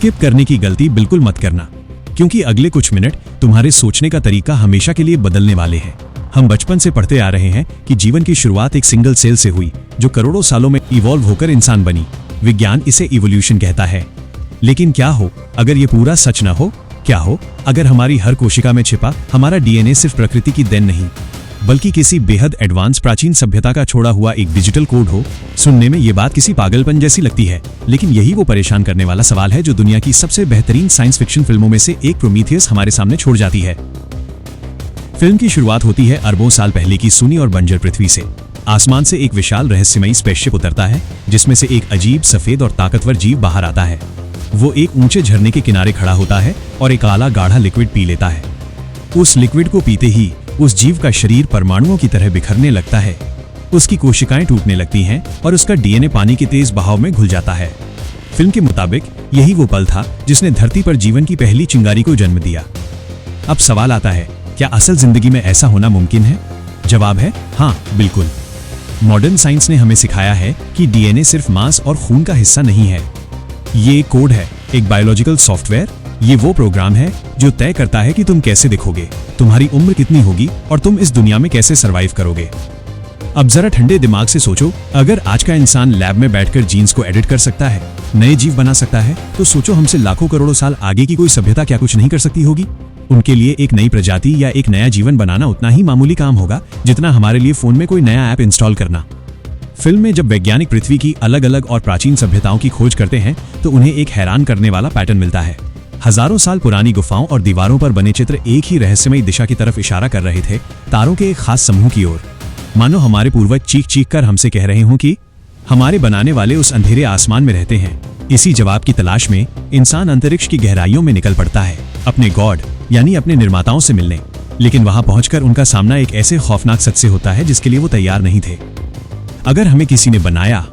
Skip करने की गलती बिल्कुल मत करना, क्योंकि अगले कुछ मिनट तुम्हारे सोचने का तरीका हमेशा के लिए बदलने वाले हैं। हम बचपन से पढ़ते आ रहे हैं कि जीवन की शुरुआत एक सिंगल सेल से हुई, जो करोड़ों सालों में इवॉल्व होकर इंसान बनी। विज्ञान इसे इवोल्यूशन कहता है। लेकिन क्या हो अगर ये पूरा सच न हो? क्या हो अगर हमारी हर कोशिका में छिपा हमारा डीएनए सिर्फ प्रकृति की देन नहीं, बल्कि किसी बेहद एडवांस प्राचीन सभ्यता का छोड़ा हुआ एक डिजिटल कोड हो? सुनने में ये बात किसी पागलपन जैसी लगती है, लेकिन यही वो परेशान करने वाला सवाल है जो दुनिया की सबसे बेहतरीन साइंस फिक्शन फिल्मों में से एक प्रोमीथियस हमारे सामने छोड़ जाती है। फिल्म की शुरुआत होती है अरबों साल पहले की सूनी और बंजर पृथ्वी से। आसमान से एक विशाल रहस्यमयी स्पेसशिप उतरता है, जिसमें से एक अजीब सफेद और ताकतवर जीव बाहर आता है। वो एक ऊंचे झरने के किनारे खड़ा होता है और एक काला गाढ़ा लिक्विड पी लेता है। उस लिक्विड को पीते ही उस जीव का शरीर परमाणुओं की तरह बिखरने लगता है। उसकी कोशिकाएं टूटने लगती हैं और उसका डीएनए पानी के तेज बहाव में घुल जाता है। फिल्म के मुताबिक यही वो पल था जिसने धरती पर जीवन की पहली चिंगारी को जन्म दिया। अब सवाल आता है, क्या असल जिंदगी में ऐसा होना मुमकिन है? जवाब है हाँ, बिल्कुल। मॉडर्न साइंस ने हमें सिखाया है कि डीएनए सिर्फ मांस और खून का हिस्सा नहीं है। ये एक कोड है, एक बायोलॉजिकल सॉफ्टवेयर। ये वो प्रोग्राम है जो तय करता है कि तुम कैसे दिखोगे, तुम्हारी उम्र कितनी होगी और तुम इस दुनिया में कैसे सरवाइव करोगे। अब जरा ठंडे दिमाग से सोचो, अगर आज का इंसान लैब में बैठकर जीन्स को एडिट कर सकता है, नए जीव बना सकता है, तो सोचो हमसे लाखों करोड़ों साल आगे की कोई सभ्यता क्या कुछ नहीं कर सकती होगी। उनके लिए एक नई प्रजाति या एक नया जीवन बनाना उतना ही मामूली काम होगा जितना हमारे लिए फोन में कोई नया ऐप इंस्टॉल करना। फिल्म में जब वैज्ञानिक पृथ्वी की अलग अलग और प्राचीन सभ्यताओं की खोज करते हैं तो उन्हें एक हैरान करने वाला पैटर्न मिलता है। हजारों साल पुरानी गुफाओं और दीवारों पर बने चित्र एक ही रहस्यमयी दिशा की तरफ इशारा कर रहे थे, तारों के एक खास समूह की ओर। मानो हमारे पूर्वज चीख चीख कर हमसे कह रहे हों कि हमारे बनाने वाले उस अंधेरे आसमान में रहते हैं। इसी जवाब की तलाश में इंसान अंतरिक्ष की गहराइयों में निकल पड़ता है, अपने गॉड यानी अपने निर्माताओं से मिलने। लेकिन वहां पहुंचकर उनका सामना एक ऐसे खौफनाक सच से होता है जिसके लिए वो तैयार नहीं थे। अगर हमें किसी ने बनाया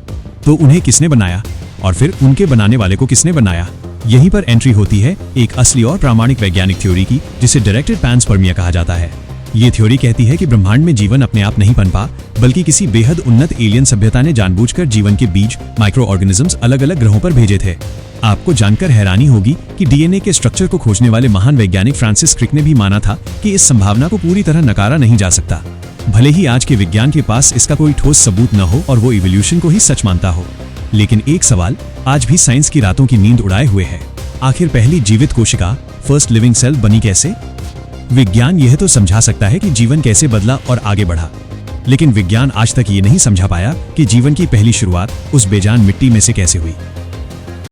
तो उन्हें किसने बनाया, और फिर उनके बनाने वाले को किसने बनाया? यहीं पर एंट्री होती है एक असली और प्रामाणिक वैज्ञानिक थ्योरी की, जिसे डायरेक्टेड पैंसपर्मिया कहा जाता है। ये थ्योरी कहती है कि ब्रह्मांड में जीवन अपने आप नहीं पनपा, बल्कि किसी बेहद उन्नत एलियन सभ्यता ने जानबूझकर जीवन के बीज माइक्रो ऑर्गेनिजम्स अलग अलग ग्रहों पर भेजे थे। आपको जानकर हैरानी होगी कि डीएनए के स्ट्रक्चर को खोजने वाले महान वैज्ञानिक फ्रांसिस क्रिक ने भी माना था कि इस संभावना को पूरी तरह नकारा नहीं जा सकता, भले ही आज के विज्ञान के पास इसका कोई ठोस सबूत न हो और वो इवोल्यूशन को ही सच मानता हो। लेकिन एक सवाल आज भी साइंस की रातों की नींद उड़ाए हुए है, आखिर पहली जीवित कोशिका, फर्स्ट लिविंग सेल बनी कैसे? विज्ञान यह तो समझा सकता है कि जीवन कैसे बदला और आगे बढ़ा, लेकिन विज्ञान आज तक ये नहीं समझा पाया कि जीवन की पहली शुरुआत उस बेजान मिट्टी में से कैसे हुई।